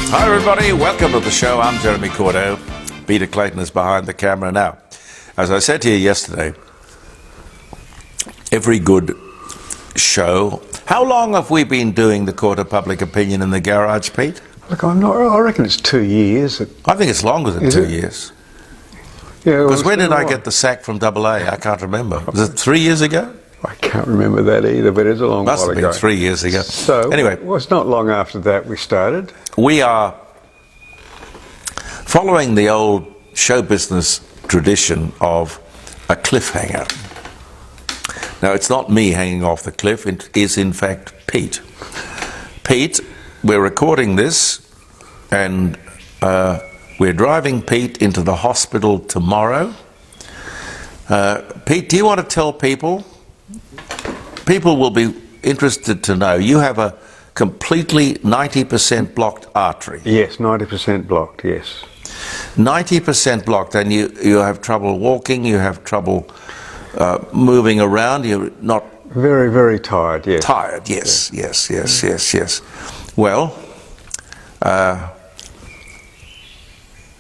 Hi everybody, welcome to the show. I'm Jeremy Cordeaux. Peter Clayton is behind the camera now. As I said to you yesterday, every good show... How long have we been doing the Court of Public Opinion in the garage, Pete? Look, I reckon it's 2 years. I think it's longer than 2 years. Yeah, because when did I get the sack from AA? I can't remember. Was it 3 years ago? I can't remember that either, but it's a long while ago. Must have been 3 years ago. So, anyway, it was not long after that we started. We are following the old show business tradition of a cliffhanger. Now, it's not me hanging off the cliff, it is in fact Pete. Pete, we're recording this, and we're driving Pete into the hospital tomorrow. Pete, do you want to tell people? People will be interested to know. You have a completely 90% blocked artery. Yes, 90% blocked, yes. 90% blocked, and you have trouble walking, you have trouble moving around, you're not... Very, very tired, yes. Tired, yes, yes. Well,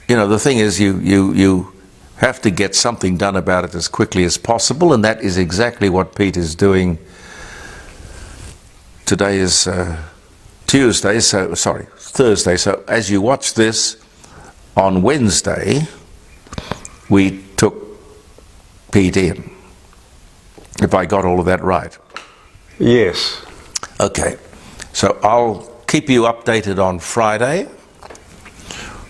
you know, the thing is you have to get something done about it as quickly as possible, and that is exactly what Pete is doing. Today is Thursday, so as you watch this, on Wednesday, we took Pete in. If I got all of that right. Yes. Okay. So I'll keep you updated on Friday.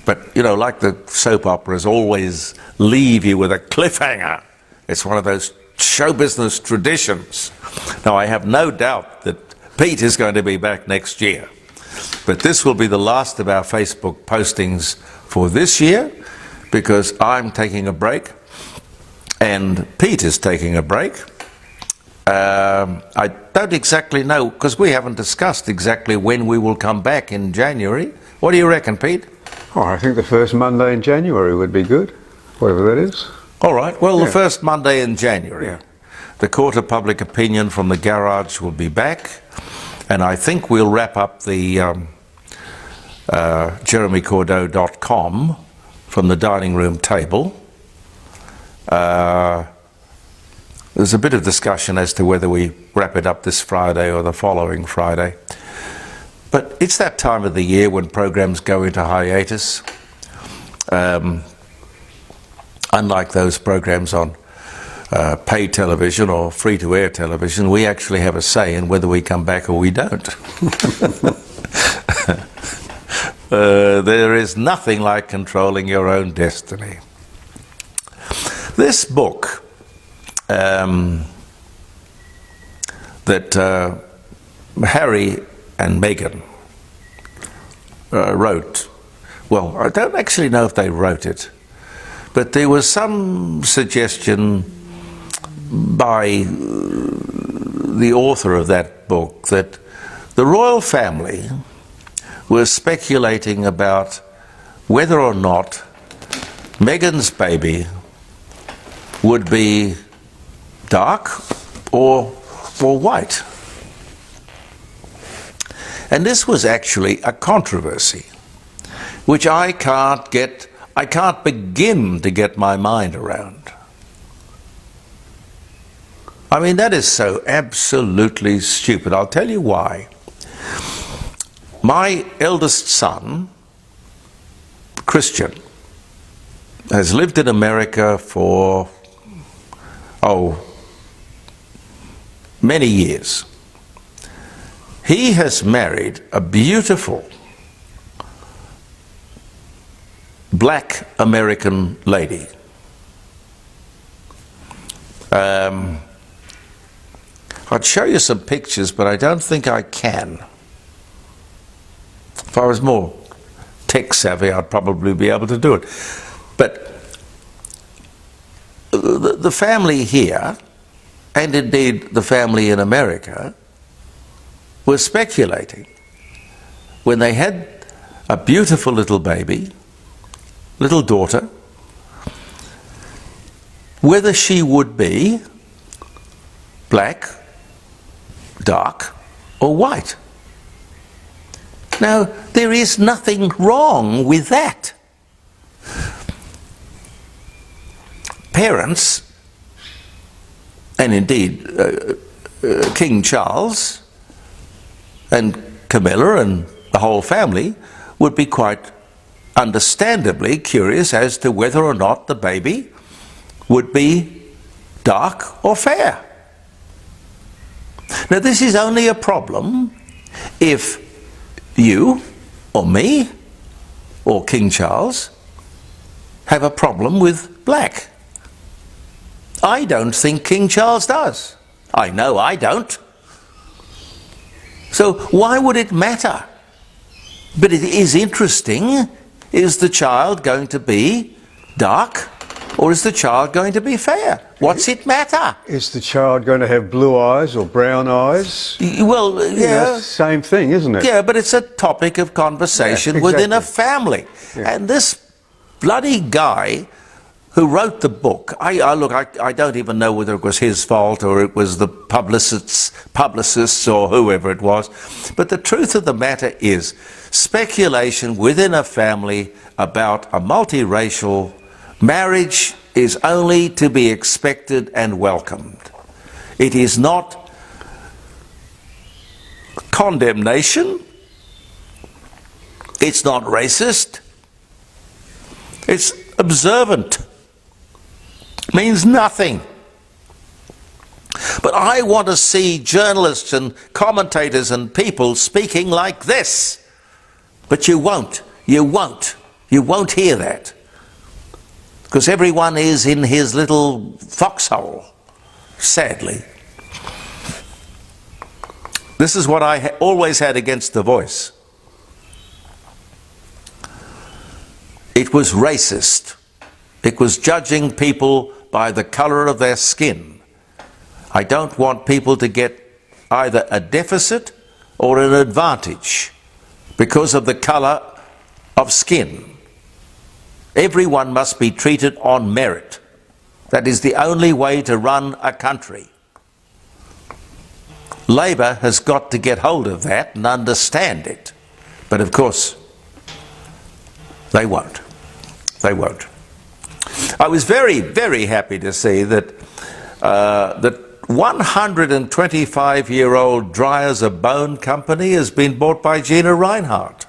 But, you know, like the soap operas always leave you with a cliffhanger. It's one of those show business traditions. Now, I have no doubt that Pete is going to be back next year. But this will be the last of our Facebook postings for this year, because I'm taking a break and Pete is taking a break. I don't exactly know, because we haven't discussed exactly when we will come back in January. What do you reckon, Pete? Oh, I think the first Monday in January would be good, whatever that is. All right, well, the first Monday in January. Yeah. The Court of Public Opinion from the garage will be back, and I think we'll wrap up the jeremycordeaux.com from the dining room table. There's a bit of discussion as to whether we wrap it up this Friday or the following Friday. But it's that time of the year when programs go into hiatus. Unlike those programs on paid television or free-to-air television, we actually have a say in whether we come back or we don't. There is nothing like controlling your own destiny. This book that Harry and Meghan wrote, well, I don't actually know if they wrote it, but there was some suggestion by the author of that book that the royal family was speculating about whether or not Meghan's baby would be dark or white. And this was actually a controversy which I can't begin to get my mind around. I mean, that is so absolutely stupid. I'll tell you why. My eldest son, Christian, has lived in America for, many years. He has married a beautiful black American lady. I'd show you some pictures, but I don't think I can. If I was more tech savvy, I'd probably be able to do it. But the family here, and indeed the family in America, were speculating when they had a beautiful little baby, little daughter, whether she would be black, dark, or white. Now, there is nothing wrong with that. Parents, and indeed King Charles and Camilla and the whole family, would be quite understandably curious as to whether or not the baby would be dark or fair. Now, this is only a problem if you or me or King Charles have a problem with black. I don't think King Charles does. I know I don't. So why would it matter? But it is interesting. Is the child going to be dark or is the child going to be fair? What's it matter? Is the child going to have blue eyes or brown eyes? Well, yeah. Same thing, isn't it? Yeah, but it's a topic of conversation within a family. Yeah. And this bloody guy who wrote the book, I don't even know whether it was his fault or it was the publicists or whoever it was. But the truth of the matter is, speculation within a family about a multiracial marriage is only to be expected and welcomed. It is not condemnation. It's not racist. It's observant. Means nothing. But I want to see journalists and commentators and people speaking like this. But you won't. You won't. You won't hear that. Because everyone is in his little foxhole, sadly. This is what I always had against The Voice. It was racist. It was judging people by the colour of their skin. I don't want people to get either a deficit or an advantage because of the colour of skin. Everyone must be treated on merit. That is the only way to run a country. Labor has got to get hold of that and understand it. But of course, they won't. They won't. I was very, very happy to see that the 125-year-old Drizabone company has been bought by Gina Rinehart.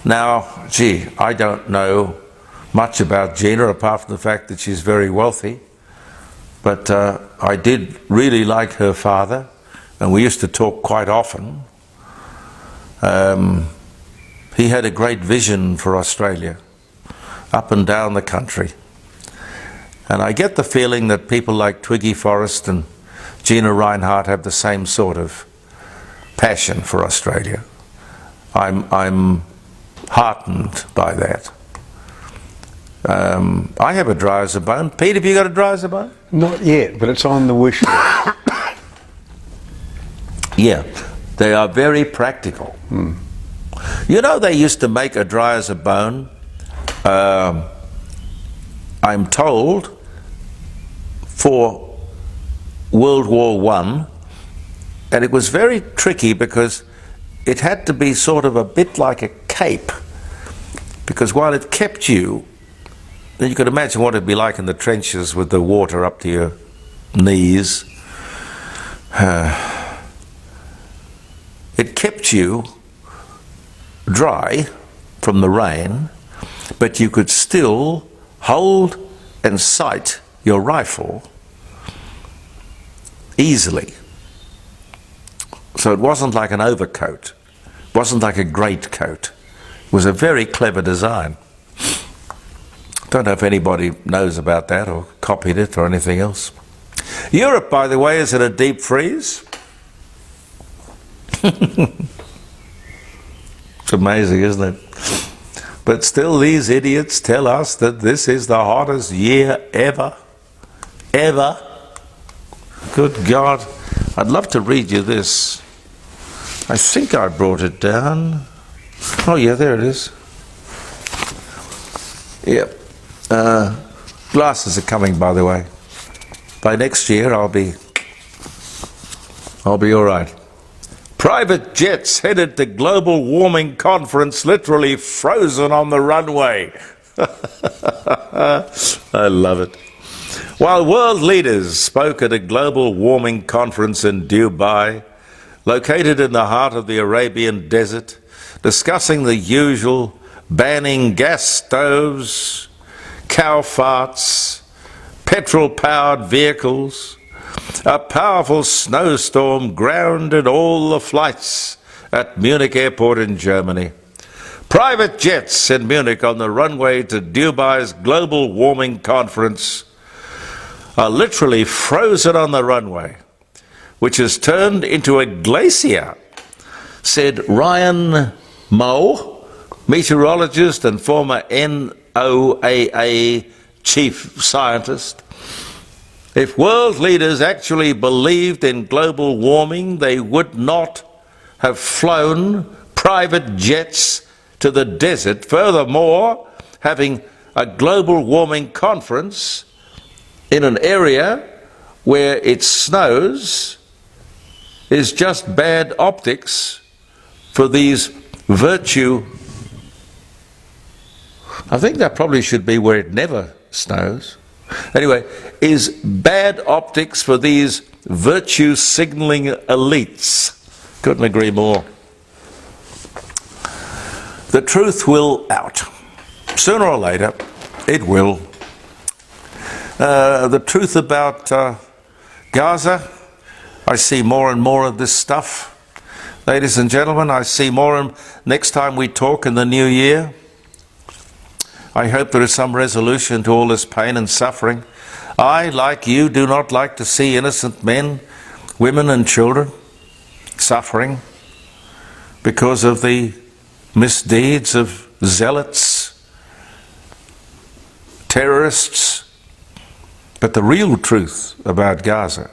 Now, gee, I don't know much about Gina apart from the fact that she's very wealthy, but I did really like her father, and we used to talk quite often. He had a great vision for Australia, up and down the country. And I get the feeling that people like Twiggy Forrest and Gina Rinehart have the same sort of passion for Australia. I'm heartened by that. I have a Drizabone. Pete, have you got a Drizabone? Not yet, but it's on the wish list. Yeah, they are very practical. You know, they used to make a Drizabone, I'm told, for World War I, and it was very tricky because it had to be sort of a bit like a cape, because while it kept you, you could imagine what it'd be like in the trenches with the water up to your knees. It kept you dry from the rain, but you could still hold and sight your rifle easily. So it wasn't like an overcoat, it wasn't like a greatcoat. It was a very clever design. Don't know if anybody knows about that or copied it or anything else. Europe, by the way, is in a deep freeze. It's amazing, isn't it? But still these idiots tell us that this is the hottest year ever. Ever. Good God. I'd love to read you this. I think I brought it down. Oh yeah, there it is. Yep. Glasses are coming, by the way. By next year I'll be all right. Private jets headed to global warming conference literally frozen on the runway. I love it. While world leaders spoke at a global warming conference in Dubai, located in the heart of the Arabian desert, discussing the usual, banning gas stoves, cow farts, petrol-powered vehicles, a powerful snowstorm grounded all the flights at Munich airport in Germany. Private jets in Munich on the runway to Dubai's global warming conference are literally frozen on the runway, which has turned into a glacier, said Ryan Moe, meteorologist and former NOAA chief scientist. If world leaders actually believed in global warming, they would not have flown private jets to the desert. Furthermore, having a global warming conference in an area where it snows is just bad optics for these virtue. I think that probably should be where it never snows. Anyway, is bad optics for these virtue signalling elites. Couldn't agree more. The truth will out. Sooner or later, it will. The truth about Gaza, I see more and more of this stuff. Ladies and gentlemen, I see more and next time we talk in the new year, I hope there is some resolution to all this pain and suffering. I, like you, do not like to see innocent men, women and children suffering because of the misdeeds of zealots, terrorists. But the real truth about Gaza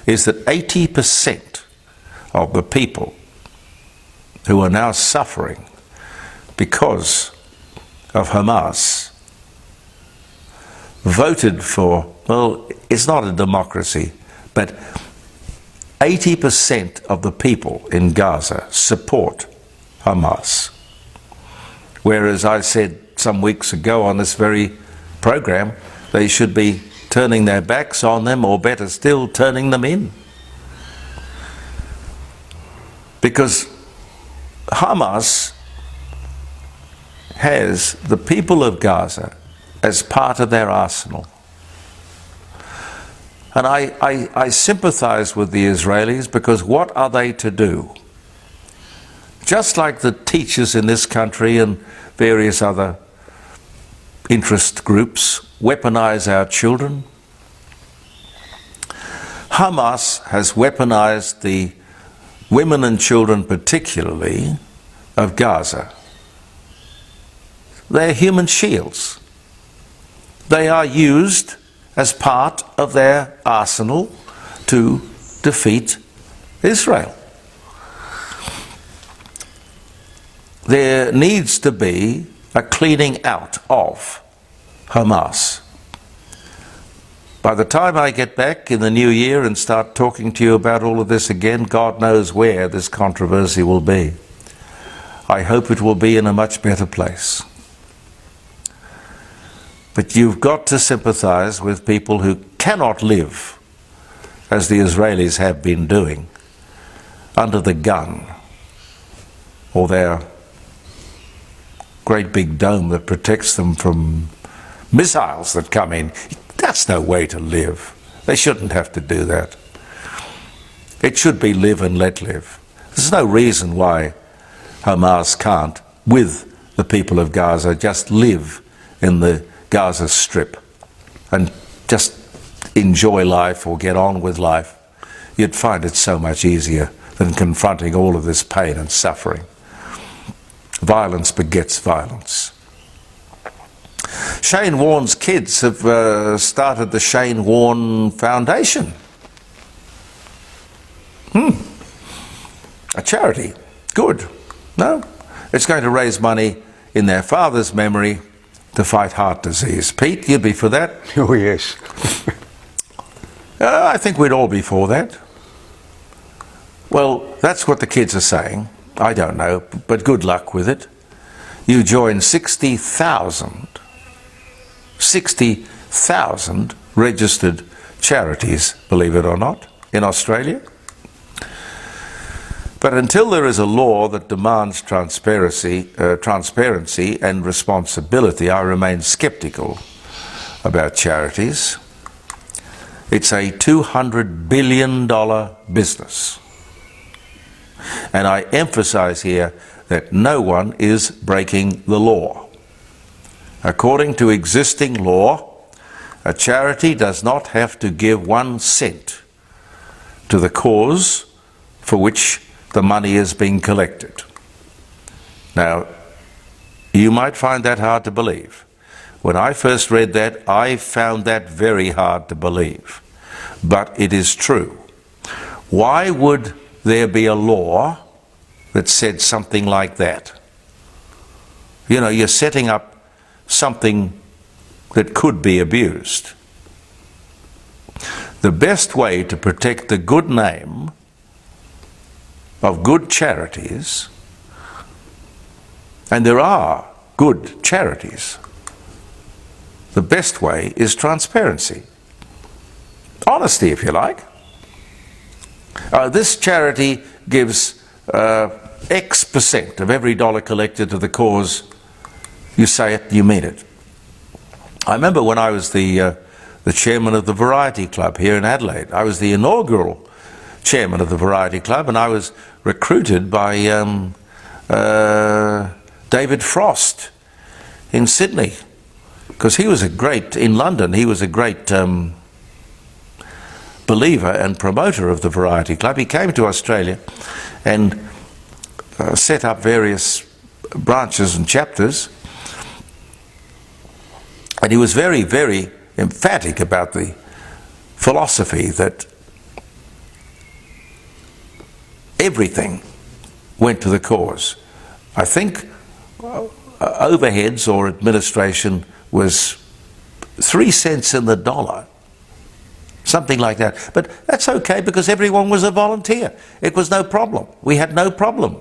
is that 80% of the people who are now suffering because of Hamas voted for, well, it's not a democracy, but 80% of the people in Gaza support Hamas. Whereas I said some weeks ago on this very program, they should be turning their backs on them, or better still, turning them in. Because Hamas has the people of Gaza as part of their arsenal. And I sympathize with the Israelis, because what are they to do? Just like the teachers in this country and various other interest groups weaponize our children, Hamas has weaponized the women and children, particularly, of Gaza. They're human shields. They are used as part of their arsenal to defeat Israel. There needs to be a cleaning out of Hamas. By the time I get back in the new year and start talking to you about all of this again, God knows where this controversy will be. I hope it will be in a much better place. But you've got to sympathize with people who cannot live, as the Israelis have been doing, under the gun, or their great big dome that protects them from missiles that come in. That's no way to live. They shouldn't have to do that. It should be live and let live. There's no reason why Hamas can't, with the people of Gaza, just live in the Gaza Strip and just enjoy life or get on with life. You'd find it so much easier than confronting all of this pain and suffering. Violence begets violence. Shane Warne's kids have started the Shane Warne Foundation. A charity. Good. No? It's going to raise money in their father's memory to fight heart disease. Pete, you'd be for that? Oh, yes. I think we'd all be for that. Well, that's what the kids are saying. I don't know, but good luck with it. You join 60,000 registered charities, believe it or not, in Australia. But until there is a law that demands transparency and responsibility, I remain sceptical about charities. It's a $200 billion business. And I emphasize here that no one is breaking the law. According to existing law, a charity does not have to give 1 cent to the cause for which the money is being collected. Now, you might find that hard to believe. When I first read that, I found that very hard to believe. But it is true. Why would there be a law that said something like that? You know, you're setting up something that could be abused. The best way to protect the good name of good charities, and there are good charities, the best way is transparency. Honesty, if you like. This charity gives X percent of every dollar collected to the cause. You say it, you mean it. I remember when I was the chairman of the Variety Club here in Adelaide. I was the inaugural chairman of the Variety Club, and I was recruited by David Frost in Sydney, because he was in London, he was a great believer and promoter of the Variety Club. He came to Australia and set up various branches and chapters, and he was very, very emphatic about the philosophy that everything went to the cause. I think overheads or administration was 3 cents in the dollar, something like that. But that's okay, because everyone was a volunteer. It was no problem. We had no problem.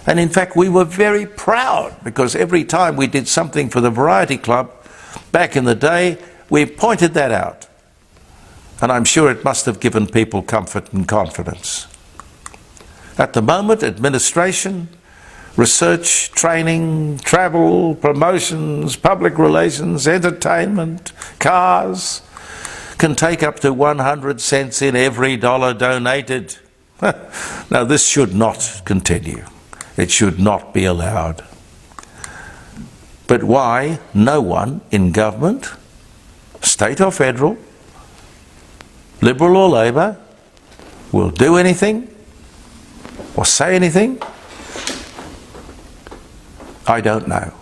And in fact, we were very proud, because every time we did something for the Variety Club back in the day, we pointed that out. And I'm sure it must have given people comfort and confidence. At the moment, administration, research, training, travel, promotions, public relations, entertainment, cars, can take up to 100 cents in every dollar donated. Now, this should not continue. It should not be allowed. But why no one in government, state or federal, Liberal or Labor, will do anything or say anything? I don't know.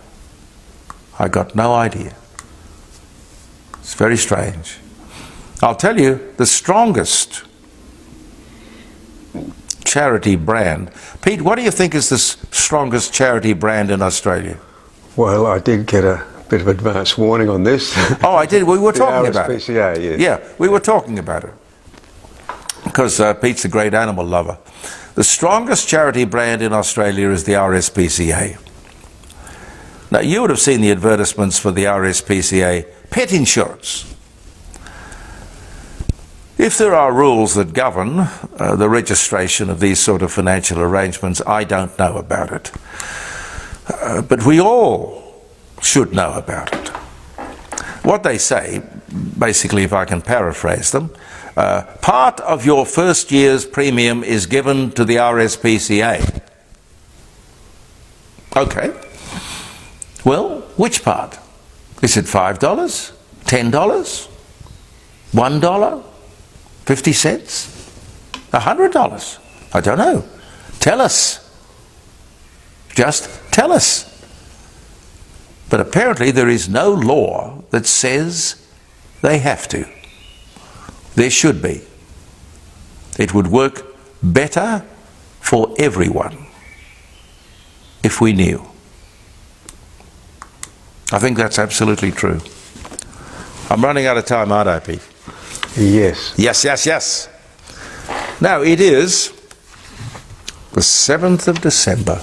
I got no idea. It's very strange. I'll tell you, the strongest charity brand. Pete, what do you think is the strongest charity brand in Australia? Well, I did get a bit of advance warning on this. Oh, I did. We were talking about it. RSPCA, yes. Yeah, we were talking about it. Because Pete's a great animal lover. The strongest charity brand in Australia is the RSPCA. Now, you would have seen the advertisements for the RSPCA pet insurance. If there are rules that govern the registration of these sort of financial arrangements, I don't know about it. But we all should know about it. What they say, basically, if I can paraphrase them, part of your first year's premium is given to the RSPCA. Okay. Well, which part? Is it $5? $10? $1? 50 cents? $100? I don't know. Tell us. Just tell us. But apparently there is no law that says they have to. There should be. It would work better for everyone if we knew. I think that's absolutely true. I'm running out of time, aren't I, Pete? Yes. Yes, yes, yes. Now, it is The 7th of December.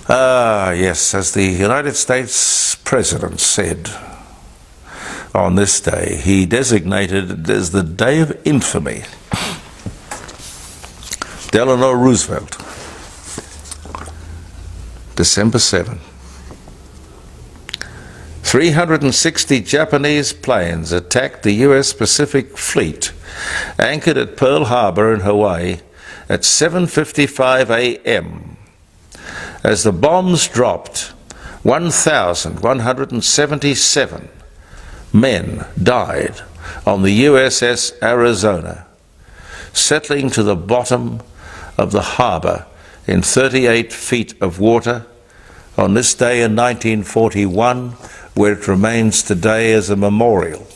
Yes, as the United States President said on this day, he designated it as the Day of Infamy. Delano Roosevelt, December 7. 360 Japanese planes attacked the U.S. Pacific Fleet, anchored at Pearl Harbor in Hawaii at 7:55 a.m. As the bombs dropped, 1,177 men died on the USS Arizona, settling to the bottom of the harbor in 38 feet of water on this day in 1941, where it remains today as a memorial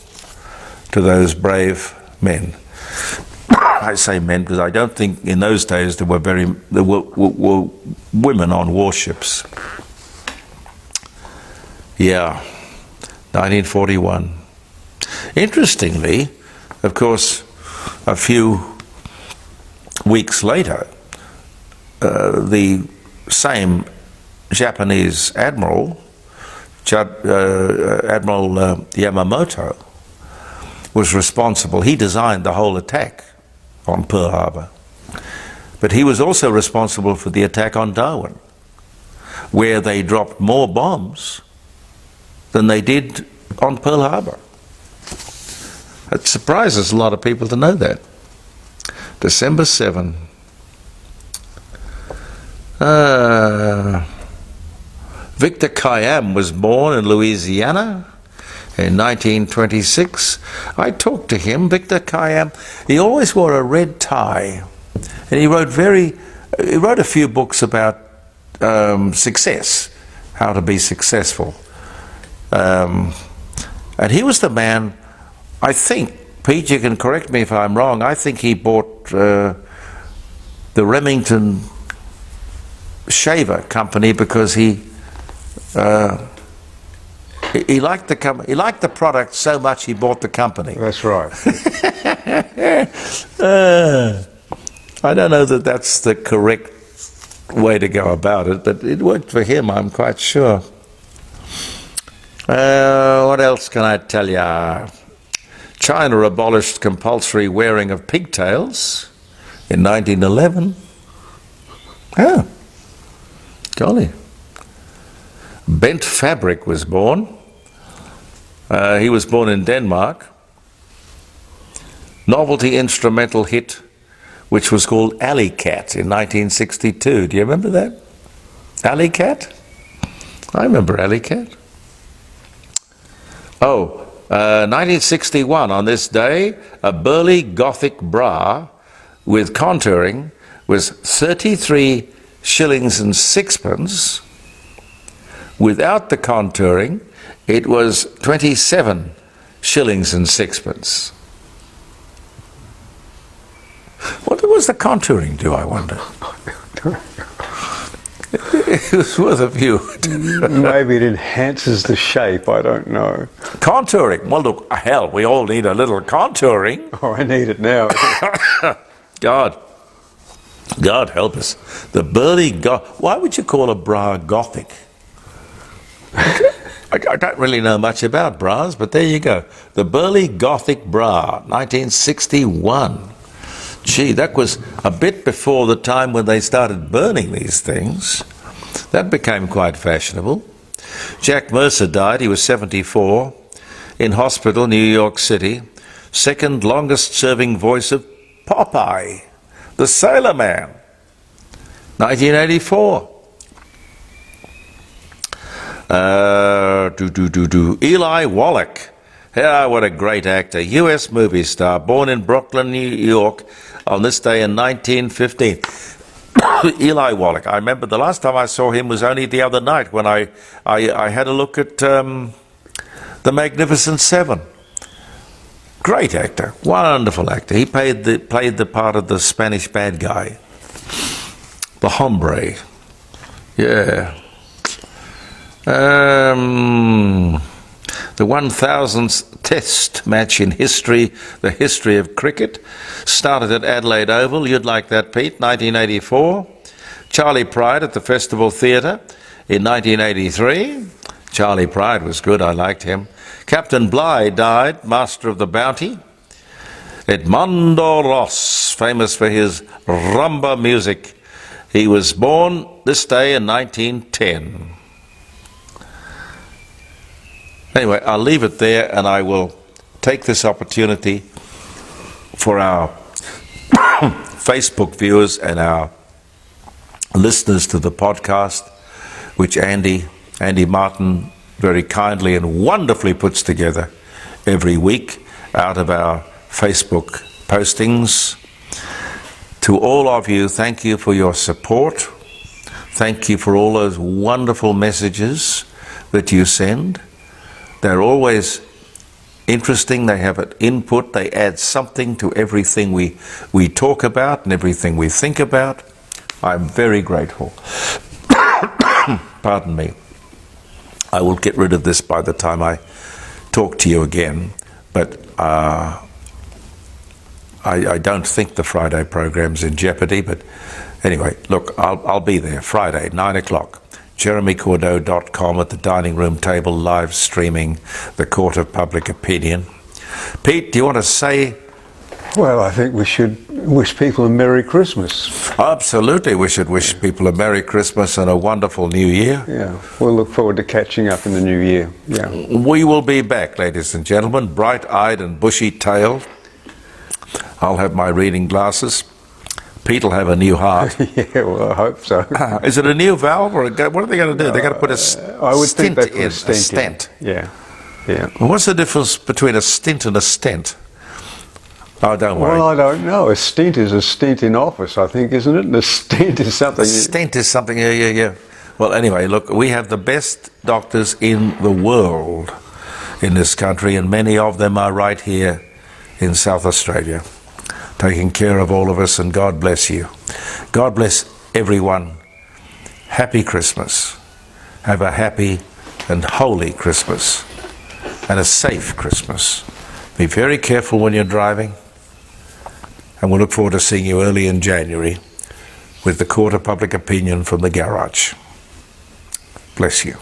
to those brave men. I say men because I don't think in those days there were women on warships. Yeah, 1941. Interestingly, of course, a few weeks later, the same Japanese admiral, Admiral Yamamoto, was responsible. He designed the whole attack on Pearl Harbor. But he was also responsible for the attack on Darwin, where they dropped more bombs than they did on Pearl Harbor. It surprises a lot of people to know that. December 7. Victor Khayyam was born in Louisiana in 1926. I talked to him, Victor Khayyam. He always wore a red tie, and he wrote a few books about success, how to be successful. And he was the man, I think, Pete, you can correct me if I'm wrong, I think he bought the Remington shaver company because he liked the product so much he bought the company. That's right. I don't know that that's the correct way to go about it, but it worked for him, I'm quite sure. What else can I tell you? China abolished compulsory wearing of pigtails in 1911. Oh, golly. Bent Fabric was born. He was born in Denmark. Novelty instrumental hit, which was called Alley Cat in 1962. Do you remember that? Alley Cat? I remember Alley Cat. 1961, on this day, a Burley Gothic bra with contouring was 33 shillings and sixpence. Without the contouring, it was 27 shillings and sixpence. What does the contouring do, I wonder? It was worth a few. Maybe it enhances the shape, I don't know. Contouring. Well, look, hell, we all need a little contouring. Oh, I need it now. God help us. The Burley Why would you call a bra Gothic? I don't really know much about bras, but there you go. The Burley Gothic bra, 1961. Gee, that was a bit before the time when they started burning these things. That became quite fashionable. Jack Mercer died, he was 74, in hospital, New York City. Second longest serving voice of Popeye, the Sailor Man, 1984. Eli Wallach. Yeah, what a great actor. US movie star, born in Brooklyn, New York, on this day in 1915. Eli Wallach. I remember the last time I saw him was only the other night when I had a look at The Magnificent Seven. Great actor, wonderful actor. He played the part of the Spanish bad guy, the hombre. Yeah. The the 1000th Test match in history, the history of cricket. Started at Adelaide Oval. You'd like that, Pete. 1984. Charlie Pride at the Festival Theatre in 1983. Charlie Pride was good. I liked him. Captain Bligh died, Master of the Bounty. Edmondo Ross, famous for his rumba music. He was born this day in 1910. Anyway, I'll leave it there, and I will take this opportunity for our Facebook viewers and our listeners to the podcast, which Andy Martin very kindly and wonderfully puts together every week out of our Facebook postings. To all of you, thank you for your support. Thank you for all those wonderful messages that you send. They're always interesting. They have an input. They add something to everything we talk about and everything we think about. I'm very grateful. Pardon me. I will get rid of this by the time I talk to you again, but I don't think the Friday program's in jeopardy. But anyway, look, I'll be there Friday, 9 o'clock. JeremyCordeau.com at the dining room table, live streaming the Court of Public Opinion. Pete, do you want to say? Well, I think we should wish people a Merry Christmas. Absolutely, we should wish people a Merry Christmas and a wonderful New Year. Yeah, we'll look forward to catching up in the New Year. Yeah, we will be back, ladies and gentlemen, bright-eyed and bushy-tailed. I'll have my reading glasses. Pete will have a new heart. Yeah, well, I hope so. Is it a new valve, or what are they going to do? They're going to put a I would think stint they put in. a stent in. Yeah, yeah. Well, what's the difference between a stint and a stent? Oh, don't worry. Well, I don't know. A stint is a stint in office, I think, isn't it? And a stent is something... A stent is something, yeah. Well, anyway, look, we have the best doctors in the world in this country, and many of them are right here in South Australia, taking care of all of us, and God bless you. God bless everyone. Happy Christmas. Have a happy and holy Christmas, and a safe Christmas. Be very careful when you're driving. And we'll look forward to seeing you early in January with the Court of Public Opinion from the garage. Bless you.